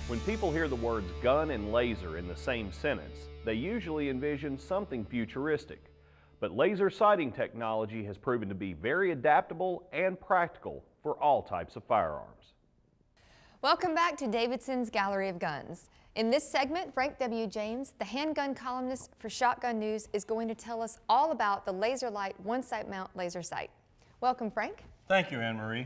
When people hear the words gun and laser in the same sentence, they usually envision something futuristic. But laser sighting technology has proven to be very adaptable and practical for all types of firearms. Welcome back to Davidson's Gallery of Guns. In this segment, Frank W. James, the handgun columnist for Shotgun News, is going to tell us all about the Laserlyte one-sight mount laser sight. Welcome, Frank. Thank you, Anne-Marie.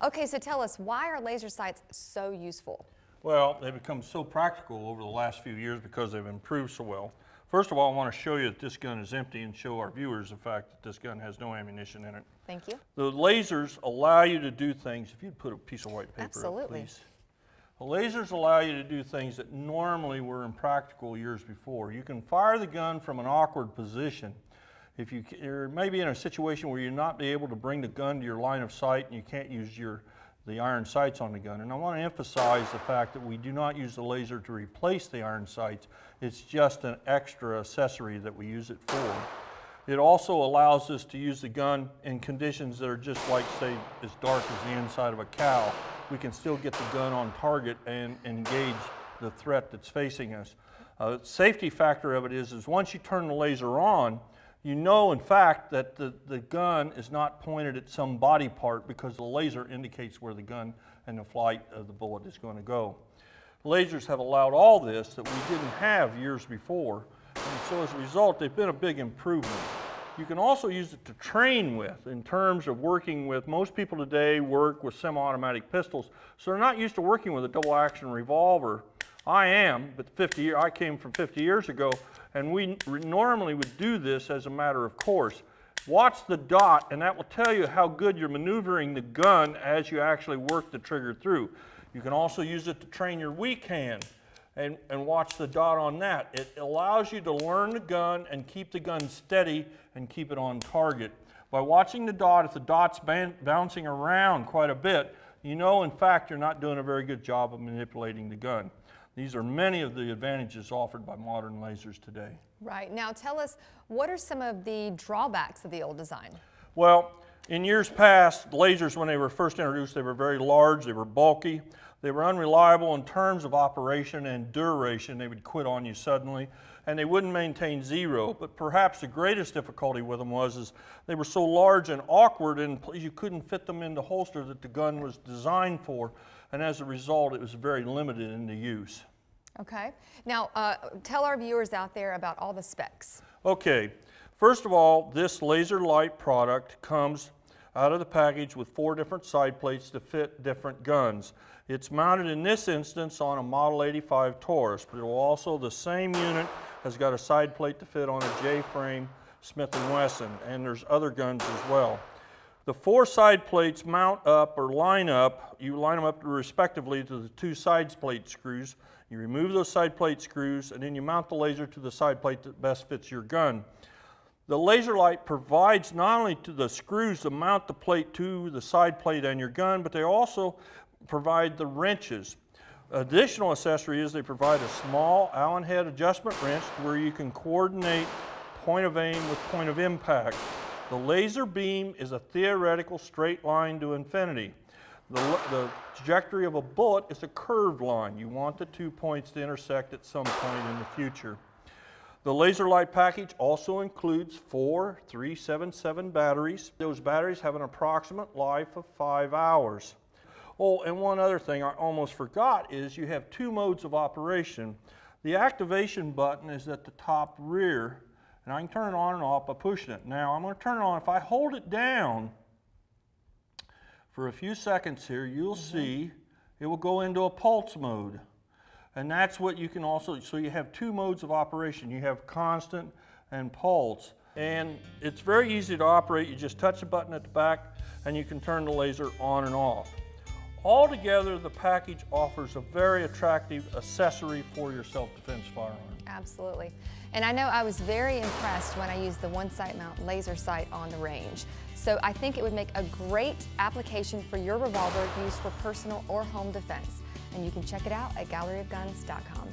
Okay, so tell us, why are laser sights so useful? Well, they've become so practical over the last few years because they've improved so well. First of all, I want to show you that this gun is empty and show our viewers the fact that this gun has no ammunition in it. Thank you. The lasers allow you to do things, if you'd put a piece of white paper up, please. The lasers allow you to do things that normally were impractical years before. You can fire the gun from an awkward position. If you're maybe in a situation where you're not able to bring the gun to your line of sight and you can't use the iron sights on the gun. And I want to emphasize the fact that we do not use the laser to replace the iron sights. It's just an extra accessory that we use it for. It also allows us to use the gun in conditions that are just like, say, as dark as the inside of a cow. We can still get the gun on target and engage the threat that's facing us. Safety factor of it is once you turn the laser on, you know, in fact, that the gun is not pointed at some body part because the laser indicates where the gun and the flight of the bullet is going to go. Lasers have allowed all this that we didn't have years before, and so as a result, they've been a big improvement. You can also use it to train with in terms of working with, most people today work with semi-automatic pistols, so they're not used to working with a double-action revolver. I am, but I came from 50 years ago, and we normally would do this as a matter of course. Watch the dot, and that will tell you how good you're maneuvering the gun as you actually work the trigger through. You can also use it to train your weak hand, and watch the dot on that. It allows you to learn the gun and keep the gun steady and keep it on target. By watching the dot, if the dot's bouncing around quite a bit, you know in fact you're not doing a very good job of manipulating the gun. These are many of the advantages offered by modern lasers today. Right. Now tell us, what are some of the drawbacks of the old design? Well, in years past, lasers, when they were first introduced, they were very large, they were bulky, they were unreliable in terms of operation and duration. They would quit on you suddenly, and they wouldn't maintain zero. But perhaps the greatest difficulty with them was they were so large and awkward, and you couldn't fit them in the holster that the gun was designed for, and as a result, it was very limited in the use. Okay. Now, tell our viewers out there about all the specs. Okay. First of all, this Laserlyte product comes out of the package with 4 different side plates to fit different guns. It's mounted in this instance on a Model 85 Taurus, but it will also, the same unit has got a side plate to fit on a J-frame Smith & Wesson, and there's other guns as well. The 4 side plates mount up or line up. You line them up respectively to the 2 side plate screws. You remove those side plate screws, and then you mount the laser to the side plate that best fits your gun. The Laserlyte provides not only to the screws to mount the plate to the side plate and your gun, but they also provide the wrenches. Additional accessory is they provide a small Allen head adjustment wrench where you can coordinate point of aim with point of impact. The laser beam is a theoretical straight line to infinity. The trajectory of a bullet is a curved line. You want the 2 points to intersect at some point in the future. The Laserlyte package also includes 4 377 batteries. Those batteries have an approximate life of 5 hours. Oh, and one other thing I almost forgot is you have 2 modes of operation. The activation button is at the top rear, and I can turn it on and off by pushing it. Now I'm going to turn it on. If I hold it down for a few seconds here, you'll see it will go into a pulse mode. And that's what you can also, so you have 2 modes of operation. You have constant and pulse. And it's very easy to operate. You just touch the button at the back and you can turn the laser on and off. Altogether, the package offers a very attractive accessory for your self-defense firearm. Absolutely. And I know I was very impressed when I used the one-sight mount laser sight on the range. So I think it would make a great application for your revolver used for personal or home defense. And you can check it out at galleryofguns.com.